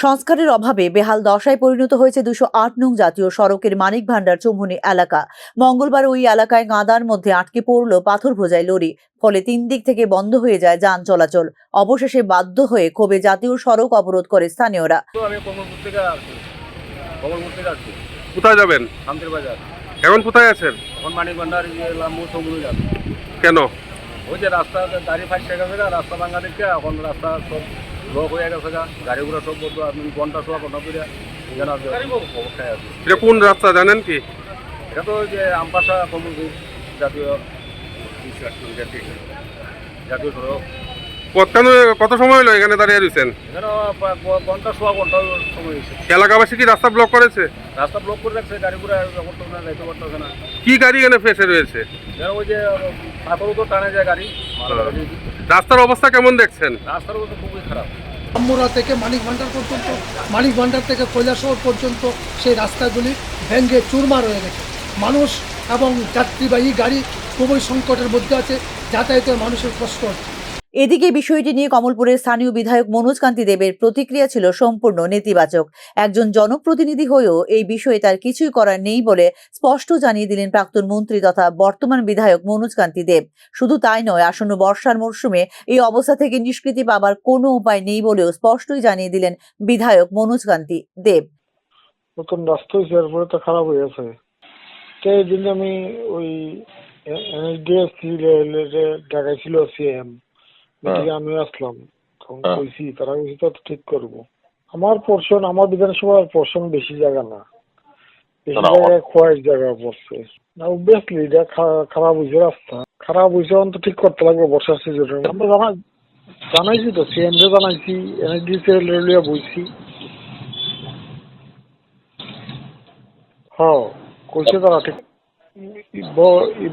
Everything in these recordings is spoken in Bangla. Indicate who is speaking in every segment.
Speaker 1: সংস্কারের অভাবে বেহাল দশায় পরিণত হয়েছে ২০৮ নং জাতীয় সড়কের মানিকভান্ডার চৌমুহনী এলাকা। মঙ্গলবার ওই এলাকায় কাঁদার মধ্যে আটকে পড়ল পাথর বোঝাই লরি। ফলে ৩ দিক থেকে বন্ধ হয়ে যায় যান চলাচল। অবশেষে বাধ্য হয়ে ক্ষোভে জাতীয় সড়ক অবরোধ করে স্থানীয়রা।
Speaker 2: কোথায় যাবেন?
Speaker 3: শান্তির বাজার।
Speaker 2: এখন কোথায় আছেন?
Speaker 3: এখন মানিকভান্ডার সমুদ্র যাবে।
Speaker 2: কেন?
Speaker 3: ওই যে রাস্তা গাড়ি ফাঁসে গেছে, রাস্তা ভাঙা দেখে এখন রাস্তা সব ব্লক হয়ে গেছে, গাড়িগুলো সব বলতো আপনি ঘন্টা সোয়া ঘন্টা করে অবস্থায় আছে।
Speaker 2: এটা কোন রাস্তা জানেন কি?
Speaker 3: এটা তো ওই যে আমপাশা সমুদ্র জাতীয় জাতীয় সড়ক।
Speaker 2: কত সময় হলো এখানে দাঁড়িয়ে রয়েছেন?
Speaker 3: এখানে ঘন্টা সোয়া ঘন্টা সময় হয়েছে।
Speaker 2: এলাকাবাসী কি রাস্তা ব্লক করেছে?
Speaker 3: রাস্তা ব্লক করে রাখছে, গাড়িগুলো বর্তমানে যাইতে পারতেছে না।
Speaker 2: কি গাড়ি এখানে ফেসে রয়েছে?
Speaker 3: ওই যে পাথর তো টানে যায় গাড়ি।
Speaker 2: রাস্তার অবস্থা কেমন দেখছেন?
Speaker 3: রাস্তার অবস্থা খুবই খারাপ।
Speaker 4: আমুরা থেকে মানিকভান্ডার পর্যন্ত, মানিকভান্ডার থেকে কৈলাসহর পর্যন্ত সেই রাস্তাগুলি ভেঙে চুরমার হয়ে গেছে। মানুষ এবং যাত্রীবাহী গাড়ি খুবই সংকটের মধ্যে আছে, যাতায়াতের মানুষের কষ্ট হচ্ছে।
Speaker 1: এদিকে বিষয়টি নিয়ে কমলপুরের স্থানীয় বিধায়ক মনোজ কান্তি দেবের প্রতিক্রিয়া ছিল সম্পূর্ণ নেতিবাচক। একজন জনপ্রতিনিধি হয়েও এই বিষয়ে তার কিছুই করার নেই বলে স্পষ্ট জানিয়ে দিলেন প্রাক্তন মন্ত্রী তথা বর্তমান বিধায়ক মনোজ কান্তি দেব। শুধু তাই নয়, আসন্ন বর্ষার মরশুমে এই অবস্থা থেকে নিষ্কৃতি পাবার কোনো উপায় নেই বলেও স্পষ্টই জানিয়ে দিলেন বিধায়ক মনোজ কান্তি দেব।
Speaker 5: নতুন রাস্তা হয়েছে, এরপরে তো খারাপ হয়ে গেছে। তো এই জন্য আমি ওই এনএসডিএফসি ঢাকায় ছিল সিএম, আমি আসলাম, তখন কইছি তারা কইছি তো ঠিক করবো। আমার পোর্শন, আমার বিধানসভার পোর্শন বেশি জায়গা না, বেশি জায়গায় খোয়াইশ জায়গা পড়ছে না। অবভিয়াসলি এটা খারাপ হয়েছে, রাস্তা খারাপ হয়েছে, অন্ত ঠিক করতে লাগবে বর্ষার সিজনে। আমরা জানাইছি তো, সিএম রে জানাইছি, এনএসডিসি লিয়া বইছি। হ্যাঁ কইছে তারা ঠিক।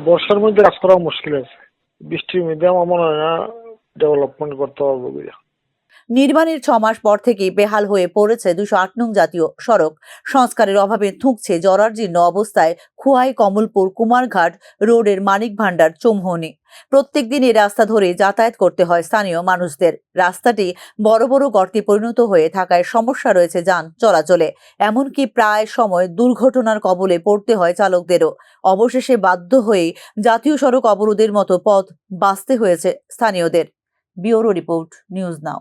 Speaker 5: বর্ষার মধ্যে কাজ করা মুশকিল আছে, বৃষ্টির মধ্যে আমার মনে হয় না ডেভেলপমেন্ট করতে পারবো।
Speaker 1: নির্মাণের ৬ মাস পর থেকেই বেহাল হয়ে পড়েছে ২০৮ নং জাতীয় সড়ক। সংস্কারের অভাবে থুঁকছে জরাজীর্ণ অবস্থায় খোয়াই কমলপুর কুমারঘাট রোডের মানিকভান্ডার চৌমুহনী। প্রত্যেক দিন এই রাস্তা ধরে যাতায়াত করতে হয় স্থানীয় মানুষদের। রাস্তাটি বড় বড় গর্তে পরিণত হয়ে থাকায় সমস্যা রয়েছে যান চলাচলে। এমনকি প্রায় সময় দুর্ঘটনার কবলে পড়তে হয় চালকদেরও। অবশেষে বাধ্য হয়ে জাতীয় সড়ক অবরোধের মতো পথ বাছতে হয়েছে স্থানীয়দের। Bureau report, news now.